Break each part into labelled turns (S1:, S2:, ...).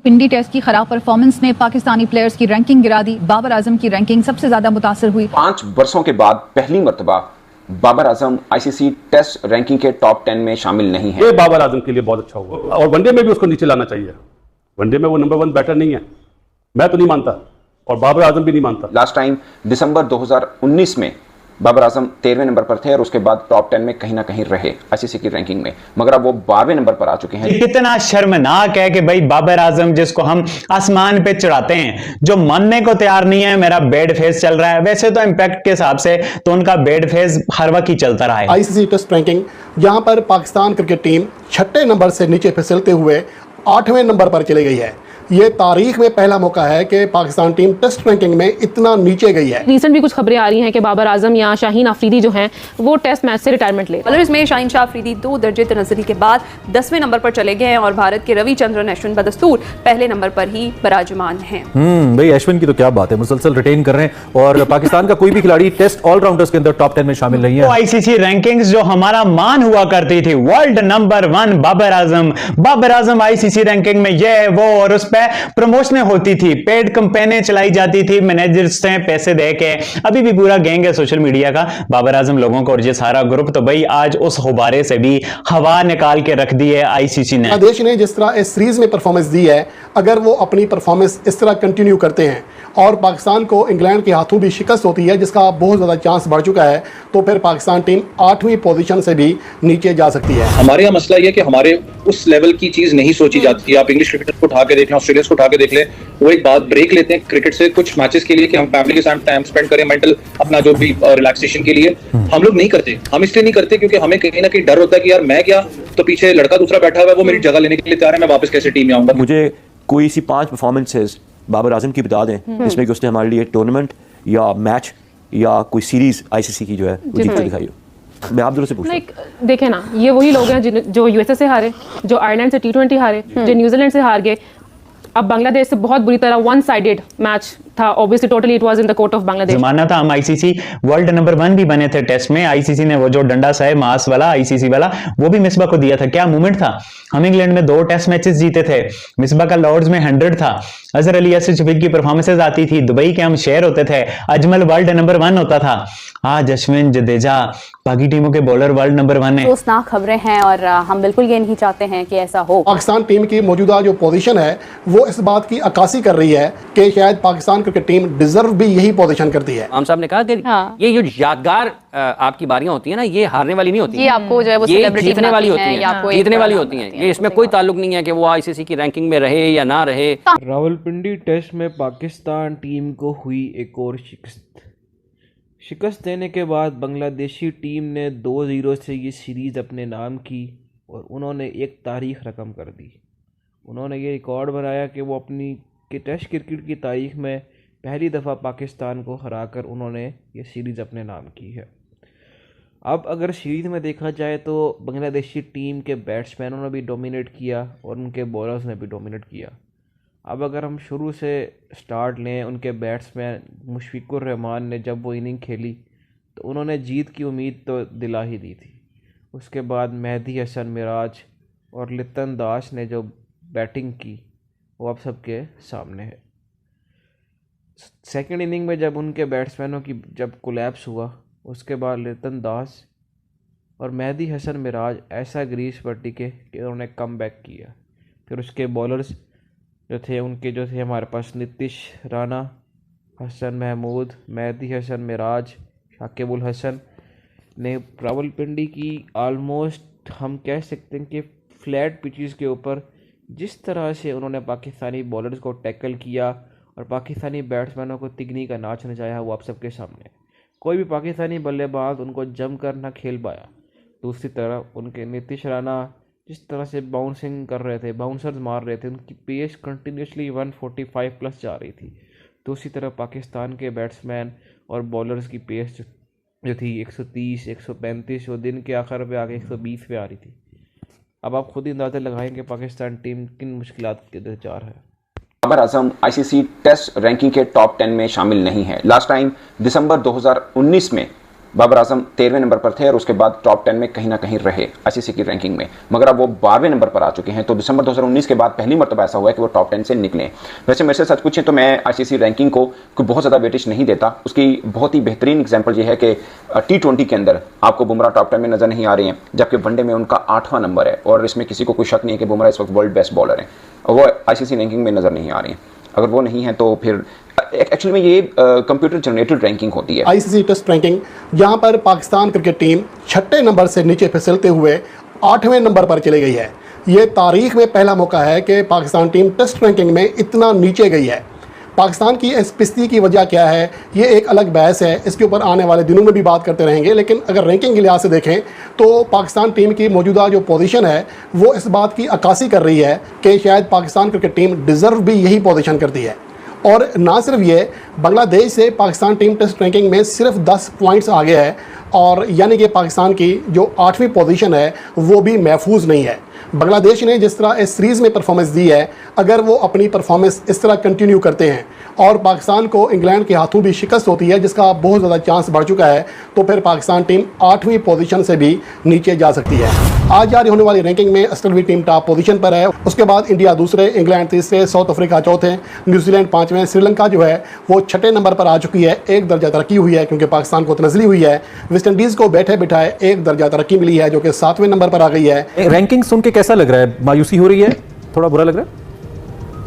S1: पिंडी test की खराब performance ने पाकिस्तानी प्लेयर्स की रैंकिंग गिरा दी। बाबर आजम की रैंकिंग सबसे ज्यादा मुतासर हुई।
S2: 5 वर्षों के बाद पहली मर्तबा Babar Azam ICC test ranking के टॉप 10 में शामिल नहीं है।
S3: ये बाबर आजम के लिए बहुत अच्छा हुआ और वनडे में भी उसको नीचे लाना चाहिए। वनडे में वो नंबर 1 बैटर नहीं है, मैं तो नहीं मानता और बाबर आजम भी नहीं मानता।
S2: लास्ट टाइम दिसंबर 2019 में बाबर आजम 13वें नंबर पर थे और उसके बाद टॉप 10 में कहीं ना कहीं रहे आईसीसी की रैंकिंग में, मगर अब वो 12वें नंबर पर आ चुके हैं।
S4: कितना शर्मनाक है कि भाई बाबर आजम जिसको हम आसमान पे चढ़ाते हैं, जो मानने को तैयार नहीं है मेरा बेड फेस चल रहा है। वैसे तो इंपैक्ट के हिसाब से तो उनका बेड फेस हर वक्त ही चलता रहा है।
S5: आईसीसी टेस्ट रैंकिंग यहां पर पाकिस्तान क्रिकेट टीम 6ठे नंबर से नीचे फिसलते हुए 8वें नंबर पर चली गई है। ये तारीख में पहला मौका है कि पाकिस्तान टीम टेस्ट रैंकिंग में इतना नीचे गई है।
S6: रिसेंट भी कुछ खबरें आ रही हैं कि बाबर आजम या शाहीन अफरीदी जो हैं वो टेस्ट मैच से रिटायरमेंट ले।
S7: बॉलर्स में शाहीन शाह अफरीदी 2 दर्जे तनज़्ज़ुली के बाद 10वें नंबर पर चले गए हैं और भारत के रविचंद्रन अश्विन बदस्तूर पहले नंबर पर ही बराजमान हैं।
S8: भाई अश्विन की तो क्या बात है, मुसलसल रिटेन कर रहे हैं और पाकिस्तान का कोई भी खिलाड़ी टेस्ट ऑलराउंडर्स के अंदर टॉप 10 में शामिल नहीं है।
S4: तो आईसीसी रैंकिंग्स जो हमारा मान हुआ करती थी, world number 1 Babar Azam ICC ranking में ये वो, और उस पर प्रमोशन होती थी, पेड कंपेनें चलाई जाती थी मैनेजर्स से पैसे देके। अभी भी पूरा गैंग है सोशल मीडिया का बाबर आजम लोगों को और ये सारा ग्रुप। तो भाई आज उस गुब्बारे से भी हवा निकाल के रख दी है आईसीसी ने।
S5: देश ने जिस तरह इस सीरीज में परफॉर्मेंस दी है, अगर वो अपनी परफॉर्मेंस इस तरह कंटिन्यू करते हैं और पाकिस्तान को इंग्लैंड के हाथों भी शिकस्त होती है जिसका बहुत ज़्यादा चांस बढ़ चुका है, तो फिर पाकिस्तान टीम 8वीं पोजीशन से भी नीचे जा सकती है।
S9: हमारे यहाँ मसला ये कि हमारे उस लेवल की चीज़ नहीं सोची जाती है। आप इंग्लिश क्रिकेटर्स को उठा के देख लें, ऑस्ट्रेलियंस को उठा के देख लें, वो एक बात ब्रेक लेते हैं क्रिकेट से कुछ मैचेस के लिए कि हम फैमिली के साथ टाइम स्पेंड करें, मेंटल अपना जो भी रिलैक्सेशन के लिए। हम लोग नहीं करते। हम इसलिए नहीं करते क्योंकि हमें कहीं ना कहीं डर होता है कि यार मैं क्या, तो पीछे लड़का दूसरा बैठा हुआ है, वो मेरी जगह लेने के लिए तैयार है, मैं वापस कैसे टीम में आऊंगा।
S10: मुझे कोई सी 5 परफॉर्मेंसेस बाबर आजम की बता दें जिसमें कि उसने हमारे लिए टूर्नामेंट या मैच या कोई सीरीज आईसीसी की जो है वो जीत के दिखाई हो। मैं आप दोनों से पूछता हूं।
S6: देखे ना, ये वही लोग हैं जो यूएसए से हारे, जो आयरलैंड से T20 हारे, जो न्यूजीलैंड से हार गए। अब बांग्लादेश से बहुत बुरी तरह 1 साइडेड मैच था। Obviously totally it was in the court of Bangladesh.
S4: जमाना था हम आईसीसी वर्ल्ड नंबर 1 भी बने थे टेस्ट में। आईसीसी ने वो जो डंडा सा है मास वाला आईसीसी वाला, वो भी मिसबा को दिया था। क्या मूवमेंट था। हम इंग्लैंड में 2 टेस्ट मैचेस जीते थे। मिसबा का लॉर्ड्स में 100 था। अजहर अली असद शफीक की परफॉर्मेंसेस आती थी। दुबई के हम शेयर होते थे। अजमल वर्ल्ड नंबर 1 होता था। आज अश्विन जडेजा बाकी टीमों के बॉलर वर्ल्ड नंबर 1 है।
S7: अफसोसनाक खबरें हैं और हम बिल्कुल ये नहीं चाहते हैं कि ऐसा हो।
S5: पाकिस्तान टीम की मौजूदा जो पोजीशन है वो इस बात की अक्कासी कर रही है कि शायद पाकिस्तान क्रिकेट टीम डिजर्व भी यही पोजीशन करती है।
S11: आम साहब ने कहा कि ये जो यादगार आपकी बारियां होती है ना, ये हारने वाली नहीं होती,
S7: ये आपको जो है वो
S11: ये जीतने वाली होती हैं, जीतने वाली होती हैं। ये इसमें कोई ताल्लुक नहीं है कि वो आईसीसी की रैंकिंग में रहे या ना रहे।
S12: रावलपिंडी टेस्ट में पाकिस्तान टीम को हुई एक और शिकस्त देने के बाद बांग्लादेशी टीम ने 2-0 से ये सीरीज़ अपने नाम की और उन्होंने एक तारीख रकम कर दी। उन्होंने ये रिकॉर्ड बनाया कि वो अपनी टेस्ट क्रिकेट की तारीख में पहली दफ़ा पाकिस्तान को हराकर उन्होंने ये सीरीज़ अपने नाम की है। अब अगर सीरीज़ में देखा जाए तो बांग्लादेशी टीम के बैट्समैनों ने भी डोमिनेट किया और उनके बॉलर्स ने भी डोमिनेट किया। अब अगर हम शुरू से स्टार्ट लें, उनके बैट्समैन मुशफिकुर रहमान ने जब वो इनिंग खेली तो उन्होंने जीत की उम्मीद तो दिला ही दी थी। उसके बाद मेहदी हसन मिराज और लितन दास ने जो बैटिंग की वो अब सबके सामने है। सेकंड इनिंग में जब उनके बैट्समैनों की जब कोलैप्स हुआ, उसके बाद लितन दास और मेहदी हसन मिराज ऐसा ग्रीस पर टिके कि उन्होंने कम बैक किया। फिर उसके बॉलर्स जो थे उनके जो थे हमारे पास नीतीश राणा, हसन महमूद, मेहदी हसन मिराज, शाकिबुल हसन ने रावलपिंडी की ऑलमोस्ट हम कह सकते हैं कि फ्लैट पिचेस के ऊपर जिस तरह से उन्होंने पाकिस्तानी बॉलर्स को टैकल किया और पाकिस्तानी बैट्समैनों को तिगनी का नाच नचाया, वो आप सबके सामने। कोई भी पाकिस्तानी बल्लेबाज उनको जम कर ना खेल पाया। दूसरी तरफ उनके नीतीश राणा जिस तरह से बाउंसिंग कर रहे थे, बाउंसर्स मार रहे थे, उनकी पेस कंटिन्यूसली 145 प्लस जा रही थी। दूसरी तरफ पाकिस्तान के बैट्समैन और बॉलर्स की पेस जो थी 130, 135, वो दिन के आखिर पे आके 120 पे आ रही थी। अब आप खुद ही अंदाज़ा लगाएंगे पाकिस्तान टीम किन मुश्किलात के दरचार है।
S2: Babar Azam ICC test ranking के टॉप 10 में शामिल नहीं है। लास्ट टाइम दिसंबर 2019 में बाबर आजम 13वें नंबर पर थे और उसके बाद टॉप 10 में कहीं ना कहीं रहे आईसीसी की रैंकिंग में, मगर अब वो 12वें नंबर पर आ चुके हैं। तो दिसंबर 2019 के बाद पहली मरतबा ऐसा हुआ है कि वो टॉप 10 से निकले। वैसे मेरे से सच पूछें तो मैं आईसीसी रैंकिंग को कोई बहुत ज़्यादा वेटेज नहीं देता। उसकी बहुत ही बेहतरीन एग्जाम्पल ये है कि T20 के अंदर आपको बुमराह टॉप 10 में नजर नहीं आ रहे हैं, जबकि वनडे में उनका 8वां नंबर है और इसमें किसी को कोई शक नहीं है कि बुमराह इस वक्त वर्ल्ड बेस्ट बॉलर हैं और वो आईसीसी रैंकिंग में नजर नहीं आ रही हैं। अगर वो नहीं है तो फिर एक्चुअली में ये कंप्यूटर जनरेटेड रैंकिंग होती है।
S5: आईसीसी टेस्ट रैंकिंग जहां पर पाकिस्तान क्रिकेट टीम 6ठे नंबर से नीचे फिसलते हुए 8वें नंबर पर चली गई है। ये तारीख में पहला मौका है कि पाकिस्तान टीम टेस्ट रैंकिंग में इतना नीचे गई है। पाकिस्तान की इस पिस्ती की वजह क्या है, ये एक अलग बहस है, इसके ऊपर आने वाले दिनों में भी बात करते रहेंगे। लेकिन अगर रैंकिंग के लिहाज से देखें तो पाकिस्तान टीम की मौजूदा जो पोजीशन है वो इस बात की अक्कासी कर रही है कि शायद पाकिस्तान क्रिकेट टीम डिज़र्व भी यही पोजीशन करती है। और ना सिर्फ ये, बांग्लादेश से पाकिस्तान टीम टेस्ट रैंकिंग में सिर्फ 10 पॉइंट्स आगे है और यानी कि पाकिस्तान की जो 8वीं पोजीशन है वो भी महफूज नहीं है। बांग्लादेश ने जिस तरह इस सीरीज़ में परफॉर्मेंस दी है, अगर वो अपनी परफॉर्मेंस इस तरह कंटिन्यू करते हैं और पाकिस्तान को इंग्लैंड के हाथों भी शिकस्त होती है, जिसका बहुत ज़्यादा चांस बढ़ चुका है, तो फिर पाकिस्तान टीम 8वीं पोजीशन से भी नीचे जा सकती है। आज जारी होने वाली रैंकिंग में ऑस्ट्रेलिया टीम टॉप पोजीशन पर है, उसके बाद इंडिया दूसरे, इंग्लैंड तीसरे, साउथ अफ्रीका चौथे, न्यूजीलैंड 5वें, श्रीलंका जो है वो 6ठे नंबर पर आ चुकी है। एक दर्जा तरक्की हुई है क्योंकि पाकिस्तान को तनज़ली हुई है। वेस्ट इंडीज़ को बैठे बिठाए एक दर्जा तरक्की मिली है जो कि 7वें नंबर पर आ गई है।
S8: रैंकिंग सुन के कैसा लग रहा है? मायूसी हो रही है? थोड़ा बुरा लग रहा है?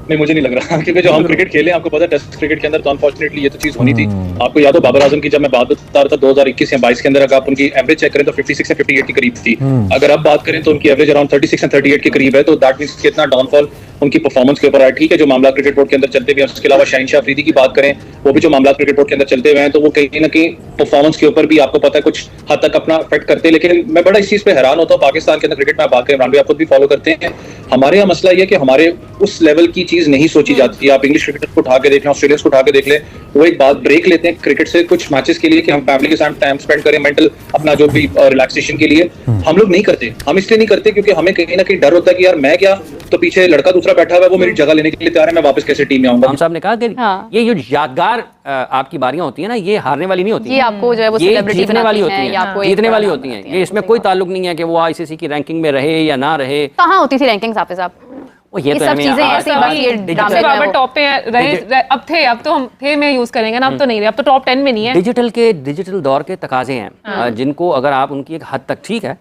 S9: नहीं, मुझे नहीं लग रहा क्योंकि जो हम क्रिकेट खेले, आपको पता है टेस्ट क्रिकेट के अंदर तो अनफॉर्चुनेटली ये तो चीज होनी थी। आपको याद हो बाबर आजम की जब मैं बात बता रहा था 2021 या 22 के अंदर, अगर आप उनकी एवरेज चेक करें तो 56 से 58 के करीब थी। अगर अब बात करें तो उनकी एवरेज अराउंड 36 एंड 38 के करीब है। तो दैट मींस कितना डाउनफॉल उनकी परफॉर्मेंस के ऊपर है। ठीक है, जो मामला क्रिकेट बोर्ड के अंदर चलते हुए हैं, उसके अलावा शाहीन शाह अफरीदी की बात करें, वो भी जो मामला क्रिकेट बोर्ड के अंदर चलते हुए हैं, तो वो कहीं ना कहीं परफॉर्मेंस के ऊपर भी आपको पता है कुछ हद तक अपना इफेक्ट करते हैं। लेकिन मैं बड़ा इस चीज पे हैरान होता हूँ, पाकिस्तान के अंदर क्रिकेट में बात करें, इमरान भाई आप खुद भी फॉलो करते हैं, हमारे यहाँ मसला ये कि हमारे उस लेवल की चीज नहीं सोची जाती है। आप इंग्लिश क्रिकेट को उठा के देख लें, ऑस्ट्रेलियंस को उठा के देख लें, वो एक बात ब्रेक लेते हैं क्रिकेट से कुछ मैचेस के लिए कि हम फैमिली के साथ टाइम स्पेंड करें, मेंटल अपना जो भी रिलैक्सेशन के लिए। हम लोग नहीं करते। हम इसलिए नहीं करते क्योंकि हमें कहीं ना कहीं डर होता है कि यार मैं क्या, तो पीछे लड़का दूसरा बैठा हुआ है, वो मेरी जगह लेने के लिए तैयार है, मैं वापस कैसे टीम में आऊंगा।
S11: हम साहब ने कहा कि ये जो यादगार आपकी बारियां होती है ना, ये हारने वाली नहीं होती,
S7: ये आपको जो है वो
S11: ये
S7: सेलिब्रिटी
S11: जीतने वाली होती
S7: हैं,
S11: हैं, जीतने वाली होती हैं। ये इसमें कोई ताल्लुक नहीं है कि वो आईसीसी की रैंकिंग में रहे या ना रहे।
S7: कहाँ होती थी रैंकिंग हाफिज साहब?
S11: ये तो
S7: सब चीजें ऐसी बस ये ड्रामे में
S6: बाबर टॉप पे रहे, अब थे, अब तो हम थे में यूज करेंगे ना, अब तो नहीं रहे, अब तो टॉप 10 में नहीं है।
S11: डिजिटल दौर के तकाजे हैं जिनको अगर आप उनकी एक हद तक, ठीक है